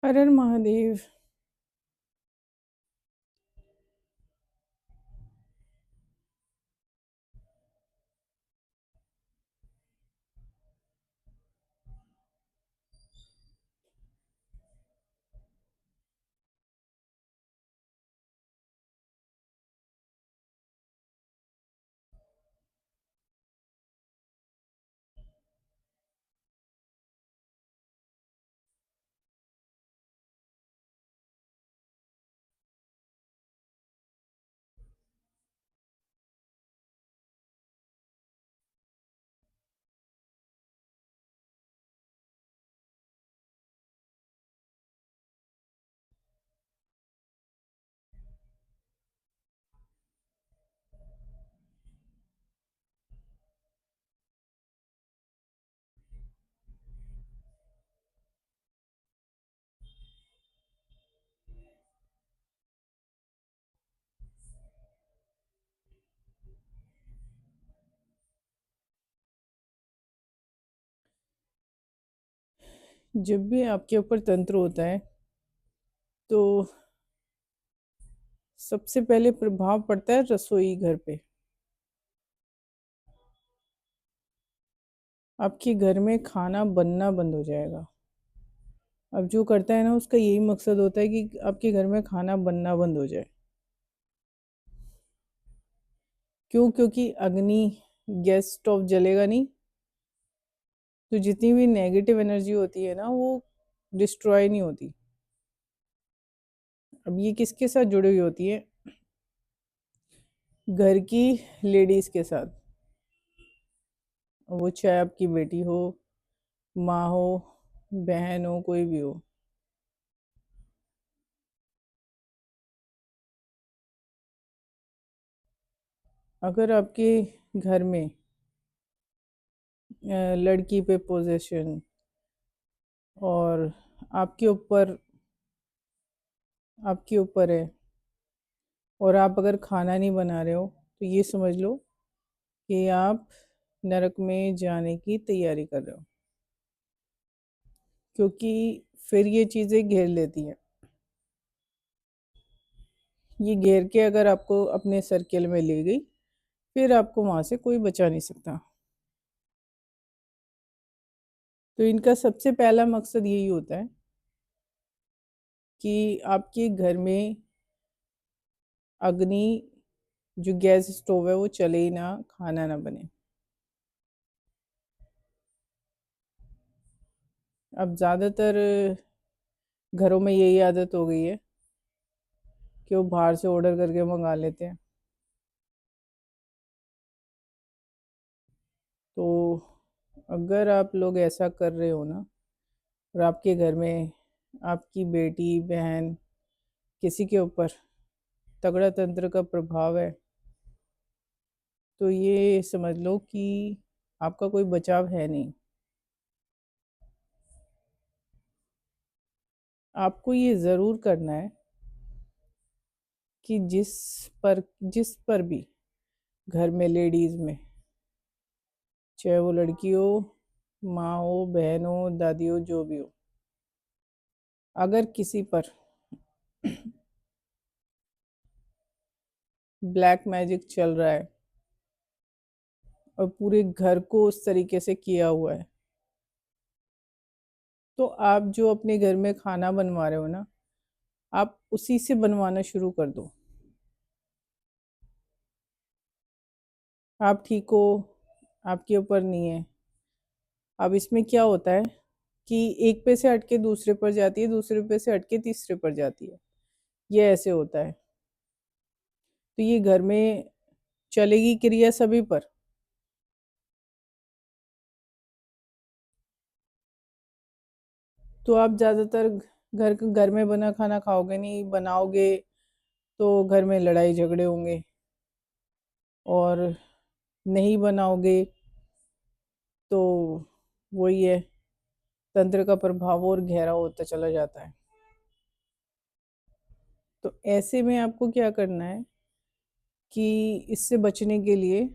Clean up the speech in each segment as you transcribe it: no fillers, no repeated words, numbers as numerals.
हर हर महादेव। जब भी आपके ऊपर तंत्र होता है तो सबसे पहले प्रभाव पड़ता है रसोई घर पे। आपके घर में खाना बनना बंद हो जाएगा। अब जो करता है ना, उसका यही मकसद होता है कि आपके घर में खाना बनना बंद हो जाए। क्यों? क्योंकि अग्नि, गैस स्टोव जलेगा नहीं तो जितनी भी नेगेटिव एनर्जी होती है ना, वो डिस्ट्रॉय नहीं होती। अब ये किसके साथ जुड़ी हुई होती है? घर की लेडीज के साथ। वो चाहे आपकी बेटी हो, माँ हो, बहन हो, कोई भी हो। अगर आपके घर में लड़की पे पोजेशन और आपके ऊपर आपके ऊपर है, और आप अगर खाना नहीं बना रहे हो, तो ये समझ लो कि आप नरक में जाने की तैयारी कर रहे हो। क्योंकि फिर ये चीज़ें घेर लेती हैं। ये घेर के अगर आपको अपने सर्किल में ले गई, फिर आपको वहाँ से कोई बचा नहीं सकता। तो इनका सबसे पहला मकसद यही होता है कि आपके घर में अग्नि, जो गैस स्टोव है, वो चले ही ना, खाना ना बने। अब ज़्यादातर घरों में यही आदत हो गई है कि वो बाहर से ऑर्डर करके मंगा लेते हैं। तो अगर आप लोग ऐसा कर रहे हो ना, और आपके घर में आपकी बेटी, बहन, किसी के ऊपर तगड़ा तंत्र का प्रभाव है, तो ये समझ लो कि आपका कोई बचाव है नहीं। आपको ये ज़रूर करना है कि जिस पर भी घर में लेडीज़ में, चाहे वो लड़की हो, माँ हो, बहन हो, दादी हो, जो भी हो, अगर किसी पर ब्लैक मैजिक चल रहा है और पूरे घर को उस तरीके से किया हुआ है, तो आप जो अपने घर में खाना बनवा रहे हो ना, आप उसी से बनवाना शुरू कर दो। आप ठीक हो, आपके ऊपर नहीं है। अब इसमें क्या होता है कि एक पे से हटके दूसरे पर जाती है, दूसरे पे से हटके तीसरे पर जाती है। ये ऐसे होता है। तो ये घर में चलेगी क्रिया सभी पर। तो आप ज़्यादातर घर में बना खाना खाओगे नहीं, बनाओगे तो घर में लड़ाई झगड़े होंगे, और नहीं बनाओगे तो वही है, तंत्र का प्रभाव और गहरा होता चला जाता है। तो ऐसे में आपको क्या करना है कि इससे बचने के लिए,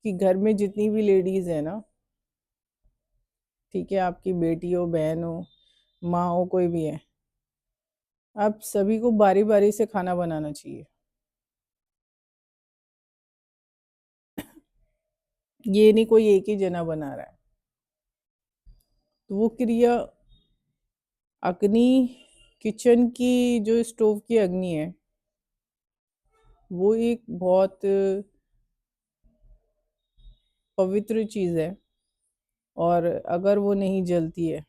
कि घर में जितनी भी लेडीज़ है ना, ठीक है, आपकी बेटी हो, बहन हो, माँ हो, कोई भी है, आप सभी को बारी-बारी से खाना बनाना चाहिए। ये नहीं कोई एक ही जना बना रहा है। तो वो क्रिया अग्नि, किचन की जो स्टोव की अग्नि है, वो एक बहुत पवित्र चीज़ है, और अगर वो नहीं जलती है,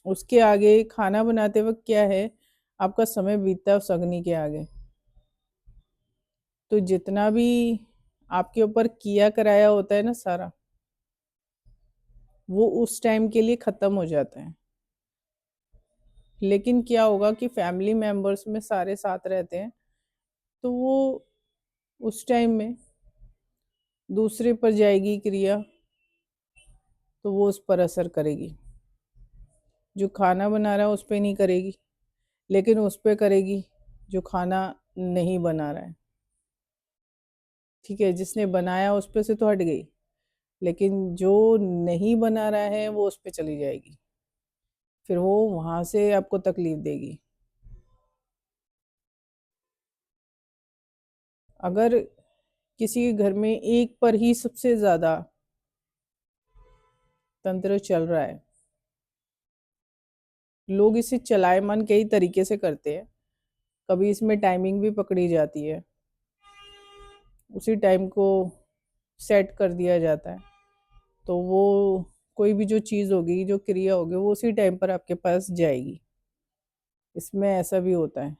उसके आगे खाना बनाते वक़्त क्या है, आपका समय बीतता है उस अग्नि के आगे। तो जितना भी आपके ऊपर किया कराया होता है ना सारा, वो उस टाइम के लिए ख़त्म हो जाता है। लेकिन क्या होगा कि फैमिली मेंबर्स में सारे साथ रहते हैं, तो वो उस टाइम में दूसरे पर जाएगी क्रिया, तो वो उस पर असर करेगी। जो खाना बना रहा है उस पे नहीं करेगी, लेकिन उस पे करेगी जो खाना नहीं बना रहा है। ठीक है, जिसने बनाया उस पे से तो हट गई, लेकिन जो नहीं बना रहा है वो उस पे चली जाएगी। फिर वो वहाँ से आपको तकलीफ देगी। अगर किसी के घर में एक पर ही सबसे ज़्यादा तंत्र चल रहा है, लोग इसे चलायमान कई तरीके से करते हैं। कभी इसमें टाइमिंग भी पकड़ी जाती है, उसी टाइम को सेट कर दिया जाता है, तो वो कोई भी जो चीज़ होगी, जो क्रिया होगी, वो उसी टाइम पर आपके पास जाएगी। इसमें ऐसा भी होता है,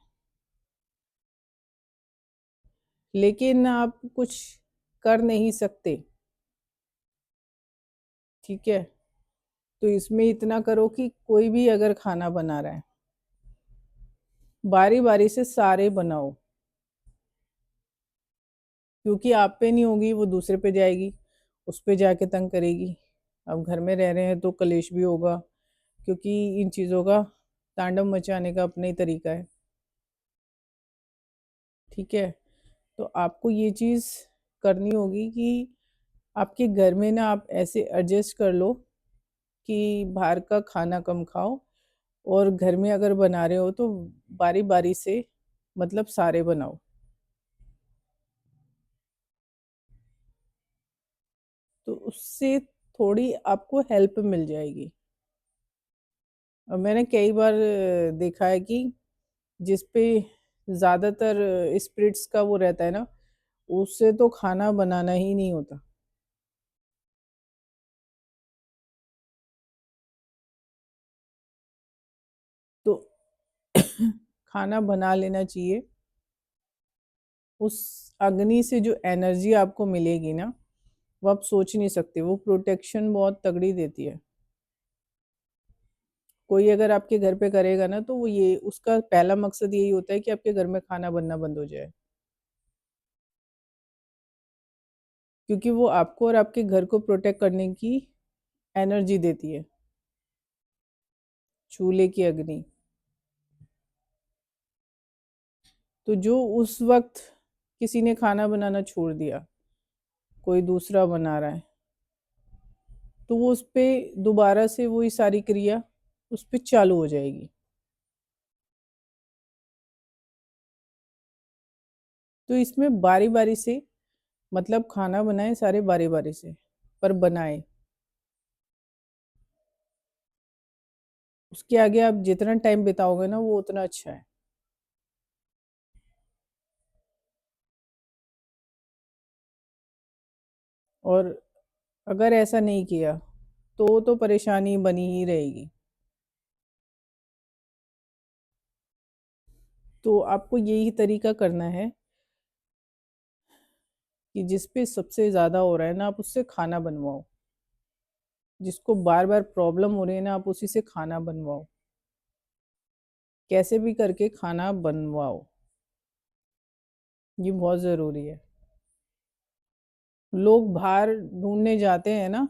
लेकिन आप कुछ कर नहीं सकते। ठीक है, तो इसमें इतना करो कि कोई भी अगर खाना बना रहा है, बारी बारी से सारे बनाओ, क्योंकि आप पे नहीं होगी वो दूसरे पे जाएगी, उस पे जाके तंग करेगी। अब घर में रह रहे हैं तो कलेश भी होगा, क्योंकि इन चीज़ों का तांडव मचाने का अपना ही तरीका है। ठीक है, तो आपको ये चीज़ करनी होगी कि आपके घर में ना आप ऐसे एडजस्ट कर लो कि बाहर का खाना कम खाओ, और घर में अगर बना रहे हो तो बारी बारी से, मतलब सारे बनाओ। तो उससे थोड़ी आपको हेल्प मिल जाएगी। और मैंने कई बार देखा है कि जिस पे ज़्यादातर स्पिरिट्स का वो रहता है ना, उससे तो खाना बनाना ही नहीं होता। तो खाना बना लेना चाहिए। उस अग्नि से जो एनर्जी आपको मिलेगी ना, वो आप सोच नहीं सकते, वो प्रोटेक्शन बहुत तगड़ी देती है। कोई अगर आपके घर पे करेगा ना, तो वो ये उसका पहला मकसद यही होता है कि आपके घर में खाना बनना बंद हो जाए। क्योंकि वो आपको और आपके घर को प्रोटेक्ट करने की एनर्जी देती है, चूल्हे की अग्नि। तो जो उस वक़्त किसी ने खाना बनाना छोड़ दिया, कोई दूसरा बना रहा है, तो वो उस पे दोबारा से वही सारी क्रिया उस पे चालू हो जाएगी। तो इसमें बारी-बारी से, मतलब खाना बनाएँ सारे बारी-बारी से, पर बनाएँ। उसके आगे आप जितना टाइम बिताओगे ना, वो उतना अच्छा है। और अगर ऐसा नहीं किया, तो परेशानी बनी ही रहेगी। तो आपको यही तरीका करना है कि जिस पे सबसे ज़्यादा हो रहा है ना, आप उससे खाना बनवाओ। जिसको बार-बार प्रॉब्लम हो रही है ना, आप उसी से खाना बनवाओ। कैसे भी करके खाना बनवाओ। ये बहुत ज़रूरी है। लोग बाहर ढूँढने जाते हैं ना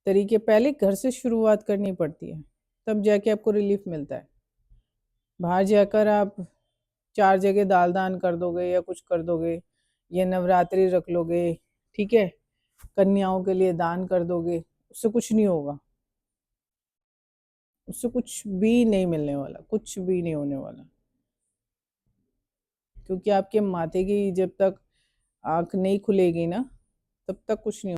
तरीके, पहले घर से शुरुआत करनी पड़ती है, तब जाके आपको रिलीफ़ मिलता है। बाहर जाकर आप 4 जगह दाल दान कर दोगे या कुछ कर दोगे, या नवरात्रि रख लोगे, ठीक है? कन्याओं के लिए दान कर दोगे, उससे कुछ नहीं होगा। उससे कुछ भी नहीं मिलने वाला, कुछ भी नहीं होने वाला। क्योंकि आपके माथे की जब तक आँख नहीं खुलेगी ना, तब तक कुछ नहीं